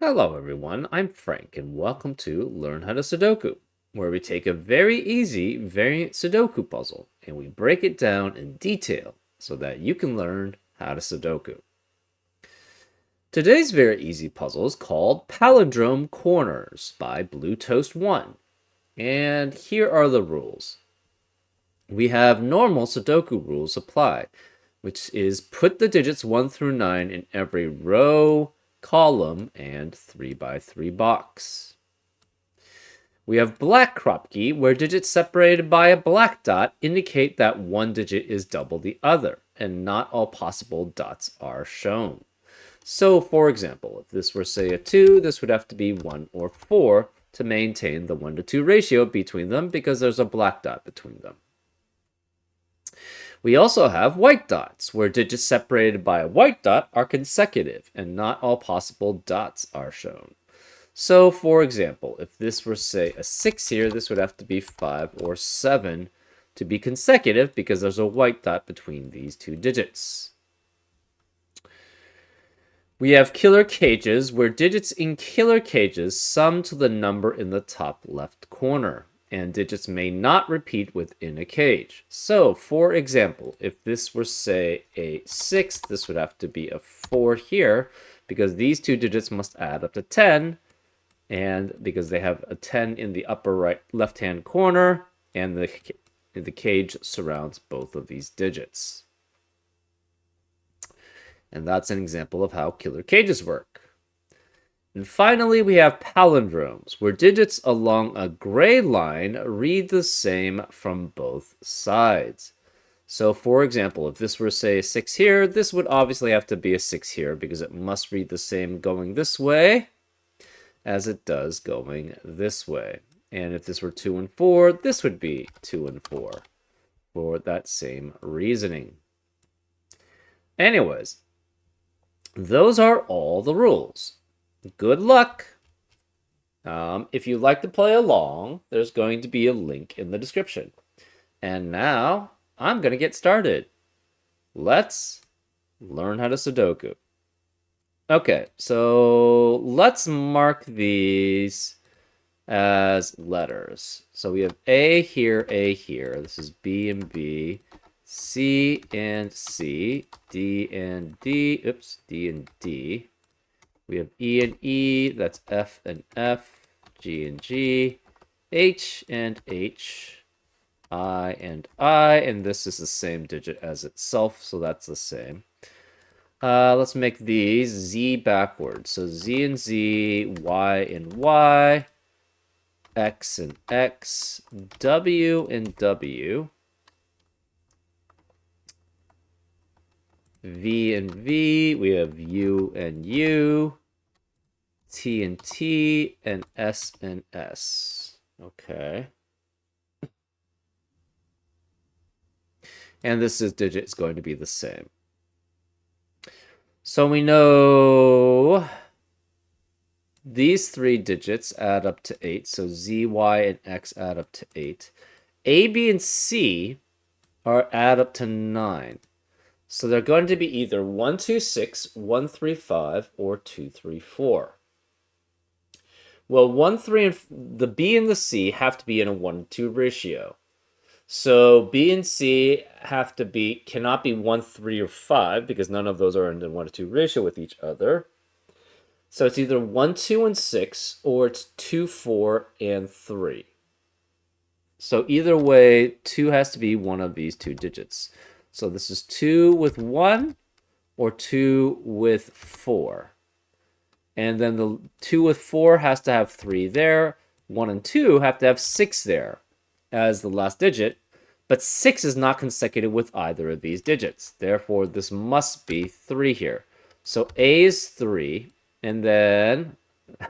Hello everyone, I'm Frank and welcome to Learn How to Sudoku, where we take a very easy variant Sudoku puzzle and we break it down in detail so that you can learn how to Sudoku. Today's very easy puzzle is called Palindrome Corners by Blue Toast 1. And here are the rules. We have normal Sudoku rules apply, which is put the digits 1 through 9 in every row, column, and 3x3 box. We have black Kropki, where digits separated by a black dot indicate that one digit is double the other, and not all possible dots are shown. So, for example, if this were, say, a 2, this would have to be 1 or 4 to maintain the 1 to 2 ratio between them because there's a black dot between them. We also have white dots, where digits separated by a white dot are consecutive, and not all possible dots are shown. So, for example, if this were, say, a 6 here, this would have to be 5 or 7 to be consecutive because there's a white dot between these two digits. We have killer cages, where digits in killer cages sum to the number in the top left corner, and digits may not repeat within a cage. So, for example, if this were, say, a 6, this would have to be a 4 here, because these two digits must add up to 10, and because they have a 10 in the upper right left-hand corner, and the cage surrounds both of these digits. And that's an example of how killer cages work. And finally, we have palindromes, where digits along a gray line read the same from both sides. So, for example, if this were, say, a 6 here, this would obviously have to be a 6 here because it must read the same going this way as it does going this way. And if this were 2 and 4, this would be 2 and 4 for that same reasoning. Anyways, those are all the rules. Good luck! If you'd like to play along, there's going to be a link in the description. And now, I'm going to get started. Let's learn how to Sudoku. Okay, so let's mark these as letters. So we have A here, A here. This is B and B. C and C, D and D, oops, D and D. We have E and E, that's F and F, G and G, H and H, I and I, and this is the same digit as itself, so that's the same. Let's make these Z backwards. So Z and Z, Y and Y, X and X, W and W, V and V, we have U and U, T and T, and S and S. Okay. And this digit is going to be the same. So we know these three digits add up to 8. So Z, Y, and X add up to 8. A, B, and C add up to 9. So they're going to be either 1, 2, 6, 1, 3, 5, or 2, 3, 4. Well, 1, 3, and the B and the C have to be in a 1 to 2 ratio. So B and C cannot be 1, 3, or 5 because none of those are in a 1 to 2 ratio with each other. So it's either 1, 2, and 6, or it's 2, 4, and 3. So either way, 2 has to be one of these two digits. So this is 2 with 1 or 2 with 4. And then the 2 with 4 has to have 3 there. 1 and 2 have to have 6 there as the last digit. But 6 is not consecutive with either of these digits. Therefore, this must be 3 here. So A is 3. And then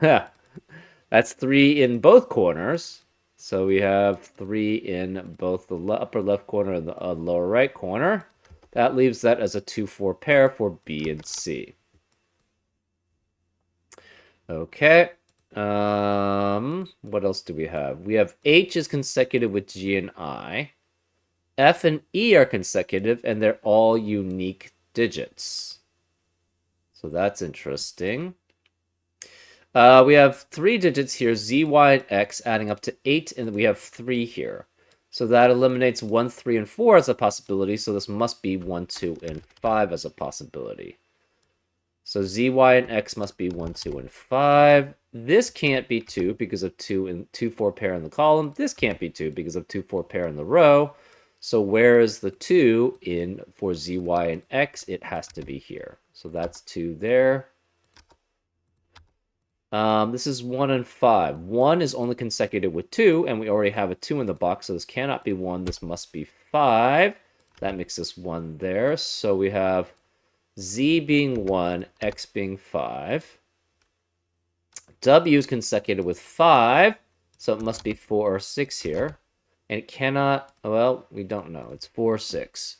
that's 3 in both corners. So we have 3 in both the upper left corner and the lower right corner. That leaves that as a 2-4 pair for B and C. Okay. What else do we have? We have H is consecutive with G and I. F and E are consecutive, and they're all unique digits. So that's interesting. We have 3 digits here, z, y, and x, adding up to 8, and we have 3 here. So that eliminates 1, 3, and 4 as a possibility, so this must be 1, 2, and 5 as a possibility. So z, y, and x must be 1, 2, and 5. This can't be 2 because of 2 and 2, 4 pair in the column. This can't be 2 because of 2, 4 pair in the row. So where is the 2 in for z, y, and x? It has to be here. So that's 2 there. This is 1 and 5. 1 is only consecutive with 2, and we already have a 2 in the box, so this cannot be 1. This must be 5. That makes this 1 there. So we have z being 1, x being 5. W is consecutive with 5, so it must be 4 or 6 here. And it cannot, well, we don't know. It's 4 or 6.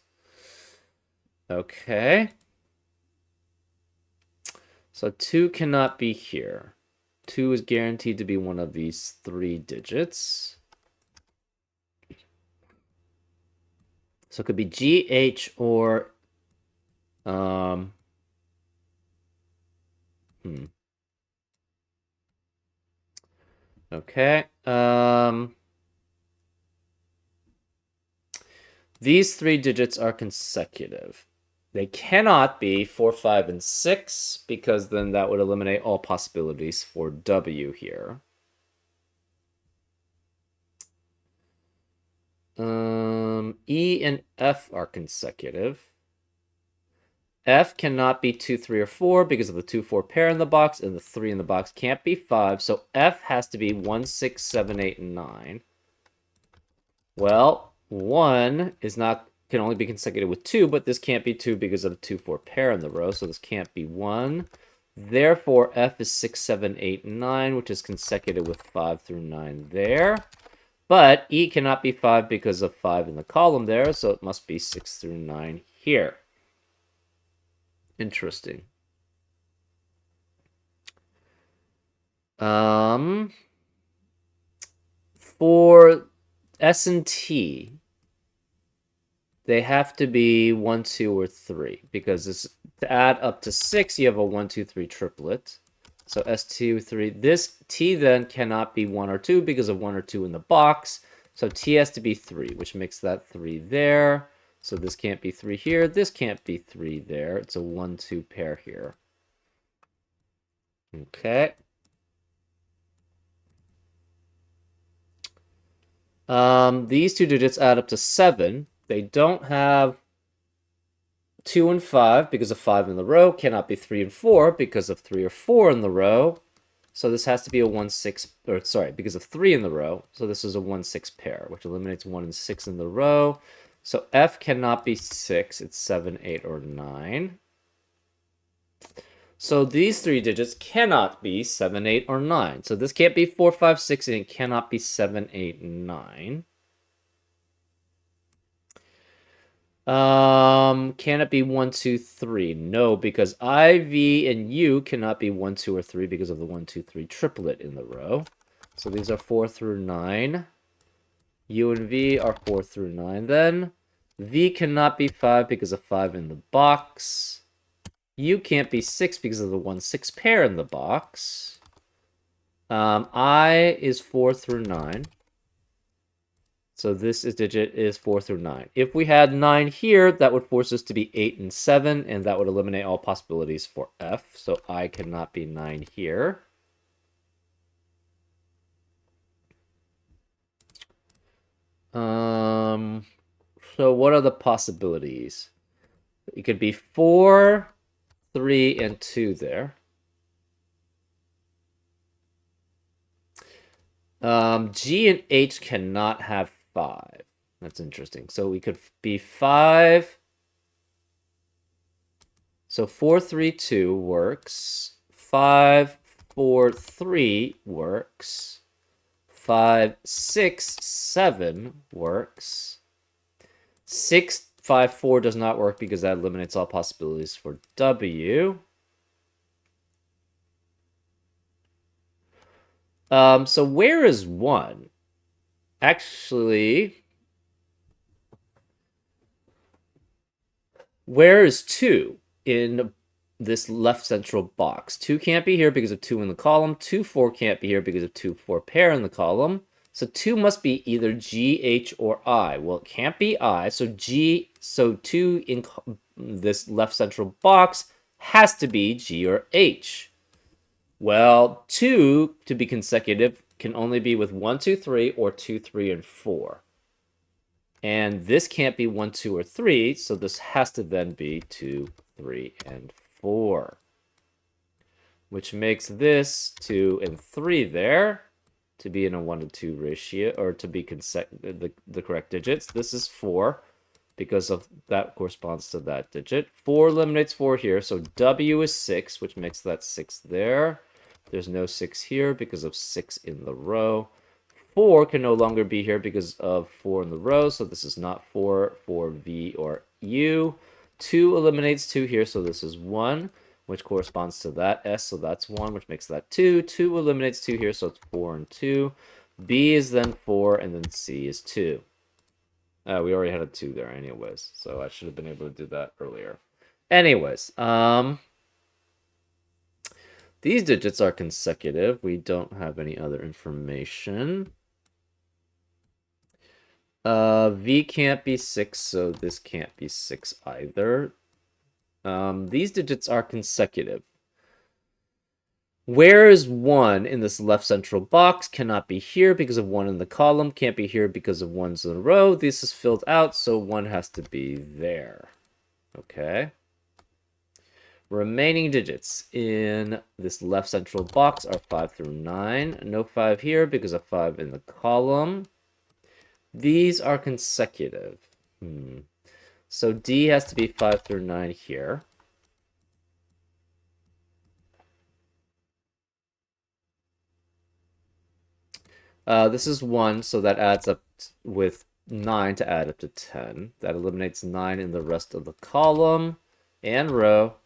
Okay. So 2 cannot be here. 2 is guaranteed to be one of these 3 digits. So it could be G, H, or Okay. These 3 digits are consecutive. They cannot be 4, 5, and 6 because then that would eliminate all possibilities for W here. E and F are consecutive. F cannot be 2, 3, or 4 because of the 2, 4 pair in the box, and the 3 in the box can't be 5. So F has to be 1, 6, 7, 8, and 9. Well, 1 can only be consecutive with 2, but this can't be 2 because of the 2, 4 pair in the row, so this can't be 1. Therefore, F is 6, 7, 8, 9, which is consecutive with 5 through 9 there. But E cannot be 5 because of 5 in the column there, so it must be 6 through 9 here. Interesting. For S and T, they have to be 1, 2, or 3 because to add up to 6, you have a 1, 2, 3 triplet. So S2, 3. This T then cannot be 1 or 2 because of 1 or 2 in the box. So T has to be 3, which makes that 3 there. So this can't be 3 here. This can't be 3 there. It's a 1, 2 pair here. Okay. These 2 digits add up to 7. They don't have 2 and 5 because of 5 in the row. Cannot be 3 and 4 because of 3 or 4 in the row. So this has to be a 1, 6, or sorry, because of 3 in the row. So this is a 1, 6 pair, which eliminates 1 and 6 in the row. So F cannot be 6. It's 7, 8, or 9. So these 3 digits cannot be 7, 8, or 9. So this can't be 4, 5, 6, and it cannot be 7, 8, 9. Can it be 1, 2, 3? No, because I, V, and U cannot be 1, 2, or 3 because of the 1, 2, 3 triplet in the row. So these are 4 through 9. U and V are 4 through 9 then. V cannot be 5 because of 5 in the box. U can't be 6 because of the 1, 6 pair in the box. I is 4 through 9. So this digit is 4 through 9. If we had 9 here, that would force us to be 8 and 7, and that would eliminate all possibilities for F. So I cannot be 9 here. So what are the possibilities? It could be 4, 3, and 2 there. G and H cannot have 5. That's interesting. So we could be 5. So 4, 3, 2 works. 5, 4, 3 works. 5, 6, 7 works. 6, 5, 4 does not work because that eliminates all possibilities for W. So where is 1? Actually, where is 2 in this left central box. 2 can't be here because of 2 in the column. 2, 4 can't be here because of 2, 4 pair in the column. So 2 must be either G, H, or I. Well, it can't be I, so 2 in this left central box has to be G or H. Well, 2, to be consecutive, can only be with 1, 2, 3, or 2, 3, and 4. And this can't be 1, 2, or 3, so this has to then be 2, 3, and 4. Which makes this 2 and 3 there to be in a 1 to 2 ratio, or to be the correct digits. This is 4 because of that corresponds to that digit. 4 eliminates 4 here, so W is 6, which makes that 6 there. There's no 6 here because of 6 in the row. 4 can no longer be here because of 4 in the row, so this is not 4 for V or U. 2 eliminates 2 here, so this is 1, which corresponds to that S, so that's 1, which makes that 2. 2 eliminates 2 here, so it's 4 and 2. B is then 4, and then C is 2. We already had a 2 there anyways, so I should have been able to do that earlier. Anyways, these digits are consecutive. We don't have any other information. V can't be 6, so this can't be 6 either. These digits are consecutive. Where is 1 in this left central box? Cannot be here because of 1 in the column. Can't be here because of 1's in a row. This is filled out, so 1 has to be there. Okay. Remaining digits in this left central box are 5 through 9. No 5 here because of 5 in the column. These are consecutive. So D has to be 5 through 9 here. This is 1, so that adds up with 9 to add up to 10. That eliminates 9 in the rest of the column and row.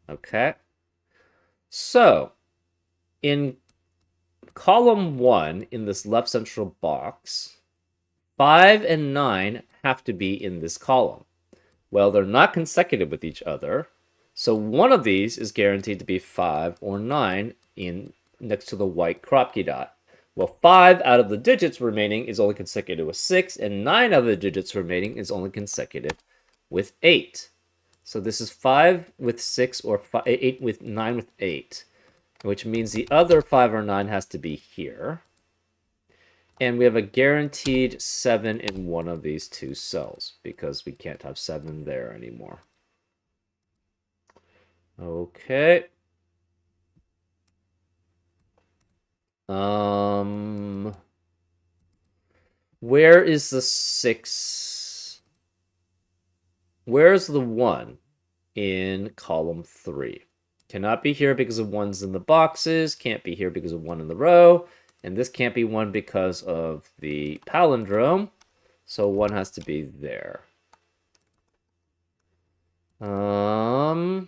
Okay. So, in column 1, in this left central box, 5 and 9 have to be in this column. Well, they're not consecutive with each other, so one of these is guaranteed to be 5 or 9 in next to the white crop key dot. Well, 5 out of the digits remaining is only consecutive with 6, and 9 out of the digits remaining is only consecutive with 8. So this is 5 with 6 or 8 with 9 with 8, which means the other 5 or 9 has to be here. And we have a guaranteed 7 in one of these two cells because we can't have 7 there anymore. Okay. Where is the 6? Where's the 1 in column 3? Cannot be here because of 1's in the boxes. Can't be here because of 1 in the row. And this can't be 1 because of the palindrome. So 1 has to be there.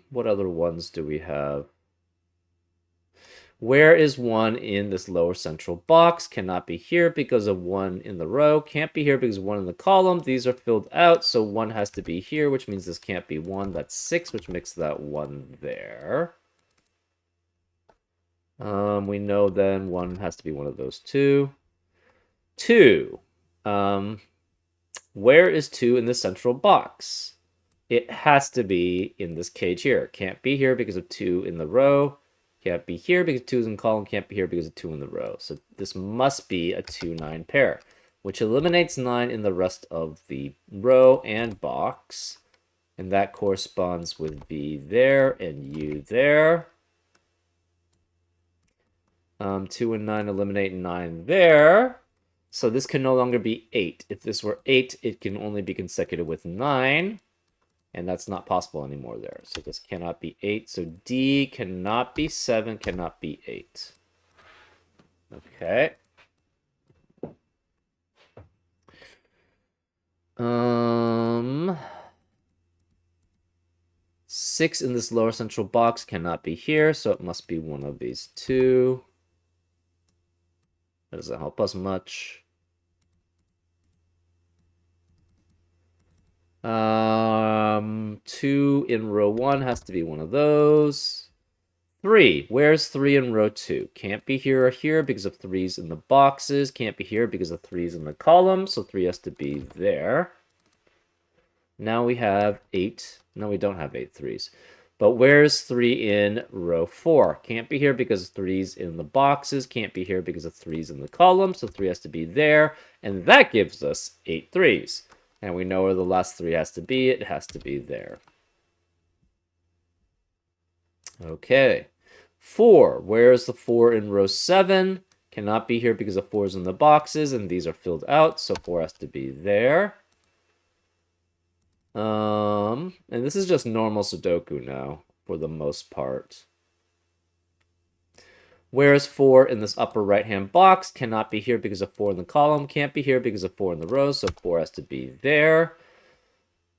What other ones do we have? Where is 1 in this lower central box? Cannot be here because of 1 in the row. Can't be here because of 1 in the column. These are filled out, so 1 has to be here, which means this can't be 1. That's 6, which makes that 1 there. We know then 1 has to be one of those two. 2. Where is 2 in the central box? It has to be in this cage here. Can't be here because of 2 in the row. Can't be here because 2 is in the column. Can't be here because of 2 in the row. So this must be a 2-9 pair, which eliminates 9 in the rest of the row and box. And that corresponds with V there and U there. 2 and 9 eliminate 9 there. So this can no longer be 8. If this were 8, it can only be consecutive with 9. And that's not possible anymore there. So this cannot be 8. So D cannot be 7, cannot be 8. Okay. 6 in this lower central box cannot be here, so it must be one of these two. That doesn't help us much. 2 in row 1 has to be one of those. 3. Where's 3 in row 2? Can't be here or here because of 3's in the boxes. Can't be here because of 3's in the column. So 3 has to be there. Now we have 8. No, we don't have 8 threes. But where's 3 in row 4? Can't be here because 3's in the boxes. Can't be here because of 3's in the column. So 3 has to be there. And that gives us 8 threes. And we know where the last 3 has to be. It has to be there. Okay. 4. Where's the 4 in row 7? Cannot be here because the 4's in the boxes. And these are filled out. So 4 has to be there. And this is just normal Sudoku now, for the most part. Whereas 4 in this upper right-hand box cannot be here because of 4 in the column, can't be here because of 4 in the row, so 4 has to be there.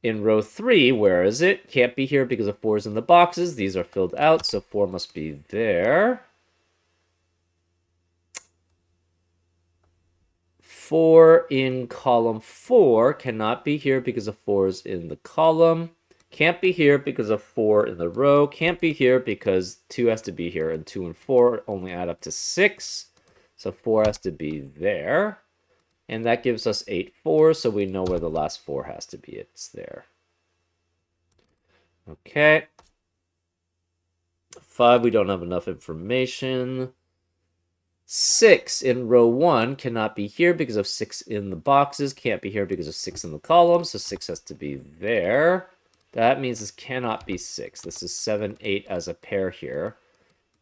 In row 3, where is it? Can't be here because of 4's in the boxes. These are filled out, so 4 must be there. 4 in column 4 cannot be here because of 4's in the column. Can't be here because of 4 in the row. Can't be here because 2 has to be here. And 2 and 4 only add up to 6. So 4 has to be there. And that gives us 8 4. So we know where the last 4 has to be. It's there. Okay. 5, we don't have enough information. 6 in row 1 cannot be here because of 6 in the boxes. Can't be here because of 6 in the column. So 6 has to be there. That means this cannot be 6. This is 7, 8 as a pair here.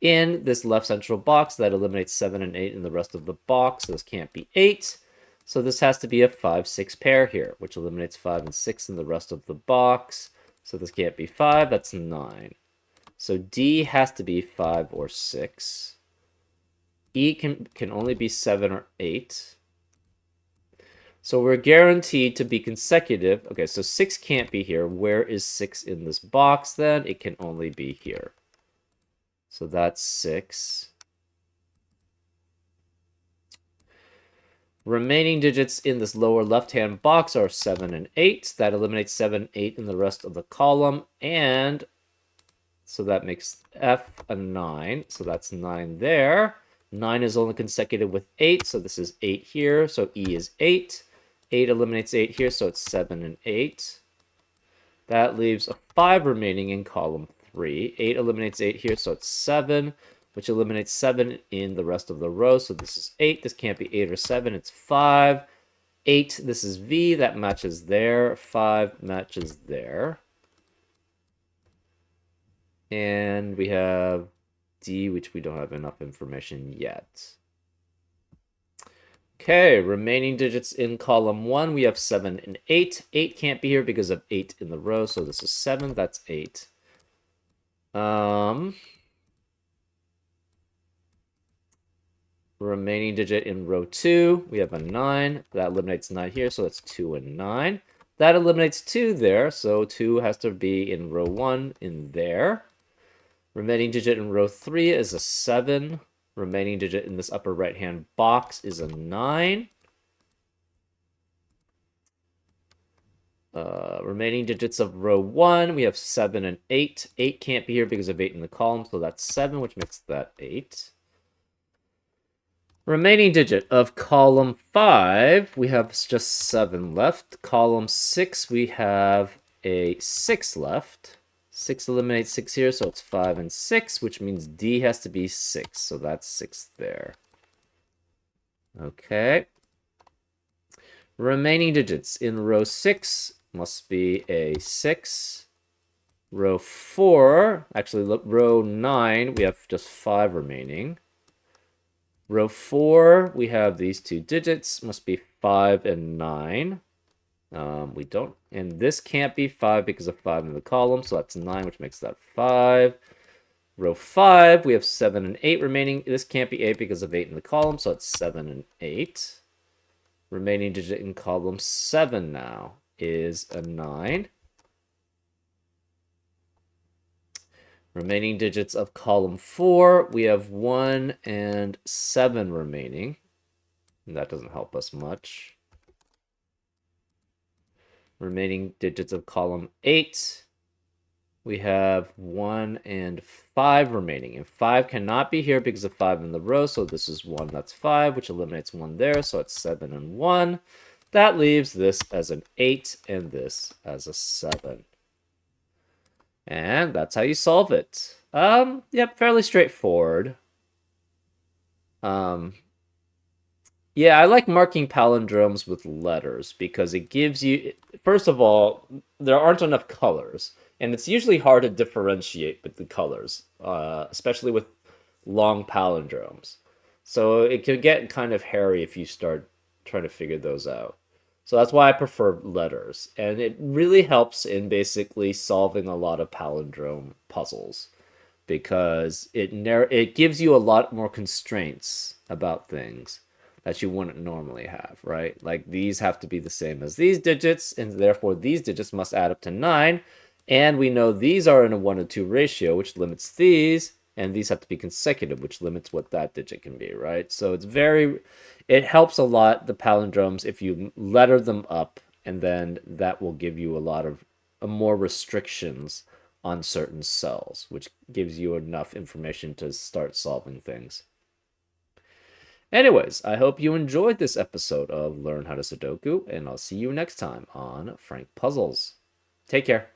In this left central box, that eliminates 7 and 8 in the rest of the box. So this can't be 8. So this has to be a 5, 6 pair here, which eliminates 5 and 6 in the rest of the box. So this can't be 5. That's 9. So D has to be 5 or 6. E can only be 7 or 8. So we're guaranteed to be consecutive. Okay, so 6 can't be here. Where is 6 in this box then? It can only be here. So that's 6. Remaining digits in this lower left-hand box are 7 and 8. That eliminates 7, 8 in the rest of the column. And so that makes F a 9. So that's 9 there. 9 is only consecutive with 8, so this is 8 here. So E is 8. 8 eliminates 8 here, so it's 7 and 8. That leaves a 5 remaining in column 3. 8 eliminates 8 here, so it's 7, which eliminates 7 in the rest of the row. So this is 8. This can't be 8 or 7. It's 5. 8, this is V. That matches there. 5 matches there. And we have D, which we don't have enough information yet. Okay, remaining digits in column 1, we have 7 and 8. 8 can't be here because of 8 in the row, so this is 7, that's 8. Remaining digit in row 2, we have a 9. That eliminates 9 here, so that's 2 and 9. That eliminates 2 there, so 2 has to be in row 1 in there. Remaining digit in row 3 is a 7. Remaining digit in this upper right-hand box is a 9. Remaining digits of row 1, we have 7 and 8. 8 can't be here because of 8 in the column, so that's 7, which makes that 8. Remaining digit of column 5, we have just 7 left. Column 6, we have a 6 left. 6 eliminates 6 here, so it's 5 and 6, which means D has to be 6. So that's 6 there. Okay. Remaining digits in row 6 must be a 6. Row 4, actually, row 9, we have just 5 remaining. Row 4, we have these 2 digits, must be 5 and 9. We don't, and this can't be 5 because of 5 in the column, so that's 9, which makes that 5. Row 5, we have 7 and 8 remaining. This can't be 8 because of 8 in the column, so it's 7 and 8. Remaining digit in column 7 now is a 9. Remaining digits of column 4, we have 1 and 7 remaining. And that doesn't help us much. Remaining digits of column 8. We have 1 and 5 remaining. And 5 cannot be here because of 5 in the row. So this is 1, that's 5, which eliminates 1 there. So it's 7 and 1. That leaves this as an 8 and this as a 7. And that's how you solve it. Yep, fairly straightforward. Yeah, I like marking palindromes with letters because it gives you, first of all, there aren't enough colors, and it's usually hard to differentiate with the colors, especially with long palindromes. So it can get kind of hairy if you start trying to figure those out. So that's why I prefer letters, and it really helps in basically solving a lot of palindrome puzzles because it gives you a lot more constraints about things that you wouldn't normally have, right? Like these have to be the same as these digits, and therefore these digits must add up to 9. And we know these are in a 1 to 2 ratio, which limits these, and these have to be consecutive, which limits what that digit can be, right? So it helps a lot, the palindromes, if you letter them up, and then that will give you a lot of more restrictions on certain cells, which gives you enough information to start solving things. Anyways, I hope you enjoyed this episode of Learn How to Sudoku, and I'll see you next time on Frank Puzzles. Take care.